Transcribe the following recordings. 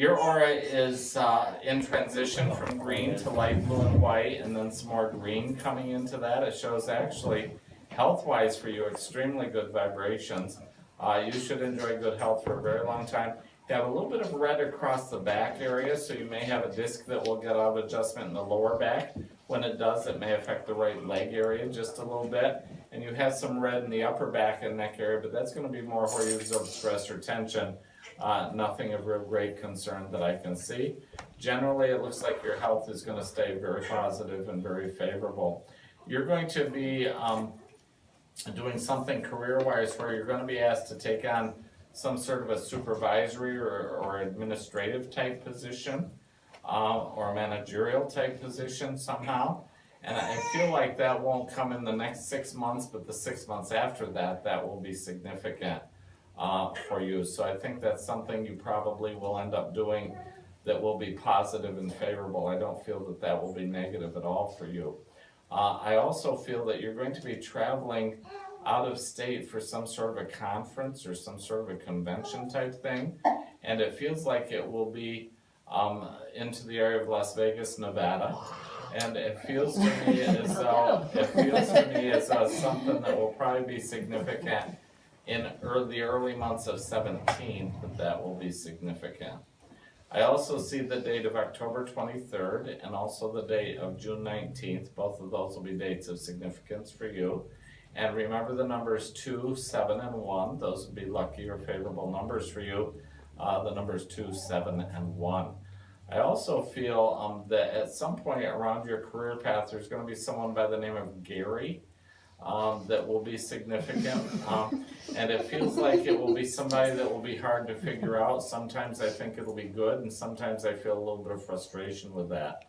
Your aura is in transition from green to light blue and white, and then some more green coming into that. It shows actually, health-wise for you, extremely good vibrations. You should enjoy good health for a very long time. You have a little bit of red across the back area, so you may have a disc that will get out of adjustment in the lower back. When it does, it may affect the right leg area just a little bit. And you have some red in the upper back and neck area, but that's going to be more where you absorb stress or tension. Nothing of real great concern that I can see. Generally, it looks like your health is going to stay very positive and very favorable. You're going to be doing something career-wise where you're going to be asked to take on some sort of a supervisory or administrative type position or a managerial type position somehow. And I feel like that won't come in the next 6 months, but the 6 months after that, that will be significant for you. So I think that's something you probably will end up doing that will be positive and favorable. I don't feel that that will be negative at all for you. I also feel that you're going to be traveling out of state for some sort of a conference or some sort of a convention type thing, and it feels like it will be into the area of Las Vegas, Nevada, and it feels to me as though something that will probably be significant in the early months of 17, that will be significant. I also see the date of October 23rd and also the date of June 19th. Both of those will be dates of significance for you. And remember the numbers 2, 7, and 1. Those would be lucky or favorable numbers for you. The numbers 2, 7, and 1. I also feel that at some point around your career path, there's going to be someone by the name of Gary that will be significant. And it feels like it will be somebody that will be hard to figure out. Sometimes I think it'll be good, and sometimes I feel a little bit of frustration with that.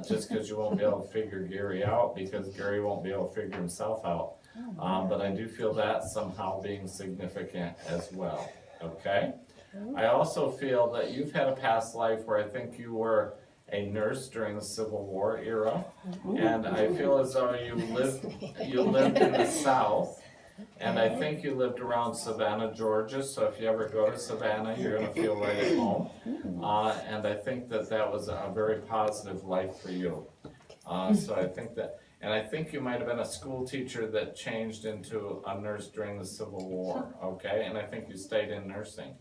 Just because you won't be able to figure Gary out, because Gary won't be able to figure himself out. But I do feel that somehow being significant as well, okay? I also feel that you've had a past life where I think you were a nurse during the Civil War era, and I feel as though you lived in the South, and I think you lived around Savannah, Georgia, so if you ever go to Savannah, you're going to feel right at home, and I think that that was a very positive life for you. So I think that, and I think you might have been a school teacher that changed into a nurse during the Civil War, okay, and I think you stayed in nursing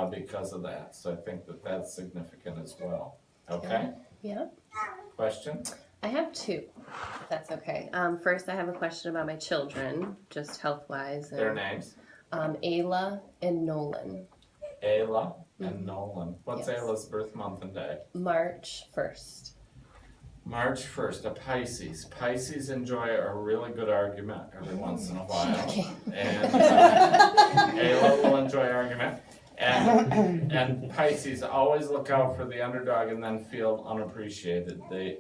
because of that, so I think that that's significant as well. Okay? Yeah. Question? I have 2, if that's okay. First, I have a question about my children, just health-wise. Their names? Ayla and Nolan. Ayla and Nolan. What's Ayla's birth month and day? March 1st. March 1st, a Pisces. Pisces enjoy a really good argument every once in a while. And Ayla will enjoy argument. And Pisces always look out for the underdog and then feel unappreciated. They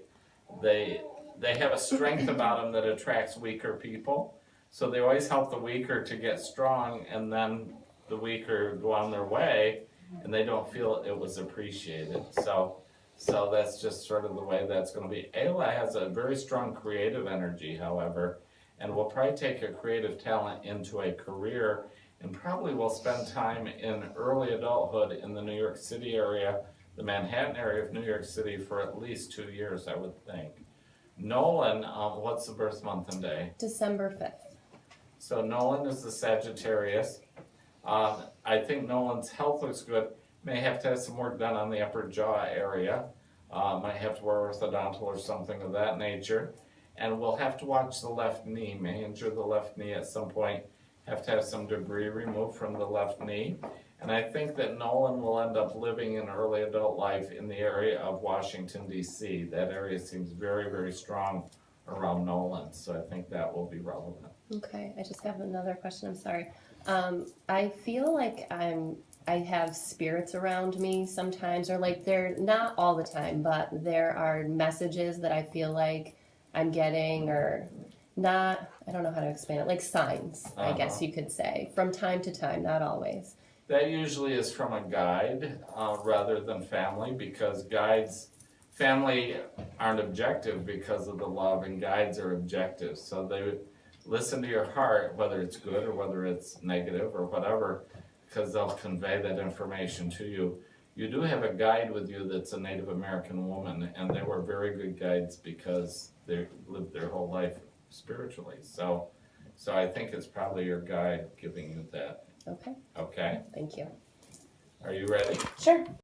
have a strength about them that attracts weaker people, so they always help the weaker to get strong, and then the weaker go on their way, and they don't feel it was appreciated. So that's just sort of the way that's going to be. Ayla has a very strong creative energy, however, and will probably take a creative talent into a career, and probably will spend time in early adulthood in the New York City area, the Manhattan area of New York City, for at least 2 years, I would think. Nolan, what's the birth month and day? December 5th. So Nolan is the Sagittarius. I think Nolan's health looks good. May have to have some work done on the upper jaw area. Might have to wear orthodontal or something of that nature. And we'll have to watch the left knee. May injure the left knee at some point. Have to have some debris removed from the left knee. And I think that Nolan will end up living in early adult life in the area of Washington, D.C. That area seems very, very strong around Nolan, so I think that will be relevant. Okay, I just have another question, I'm sorry. I feel like I have spirits around me sometimes, or like they're not all the time, but there are messages that I feel like I'm getting, or not, I don't know how to explain it, like signs, I guess you could say, from time to time, not always. That usually is from a guide rather than family, because family aren't objective because of the love, and guides are objective. So they would listen to your heart, whether it's good or whether it's negative or whatever, because they'll convey that information to you. You do have a guide with you that's a Native American woman, and they were very good guides because they lived their whole life spiritually. So I think it's probably your guide giving you that. Okay, Okay, thank you. are you ready? Sure.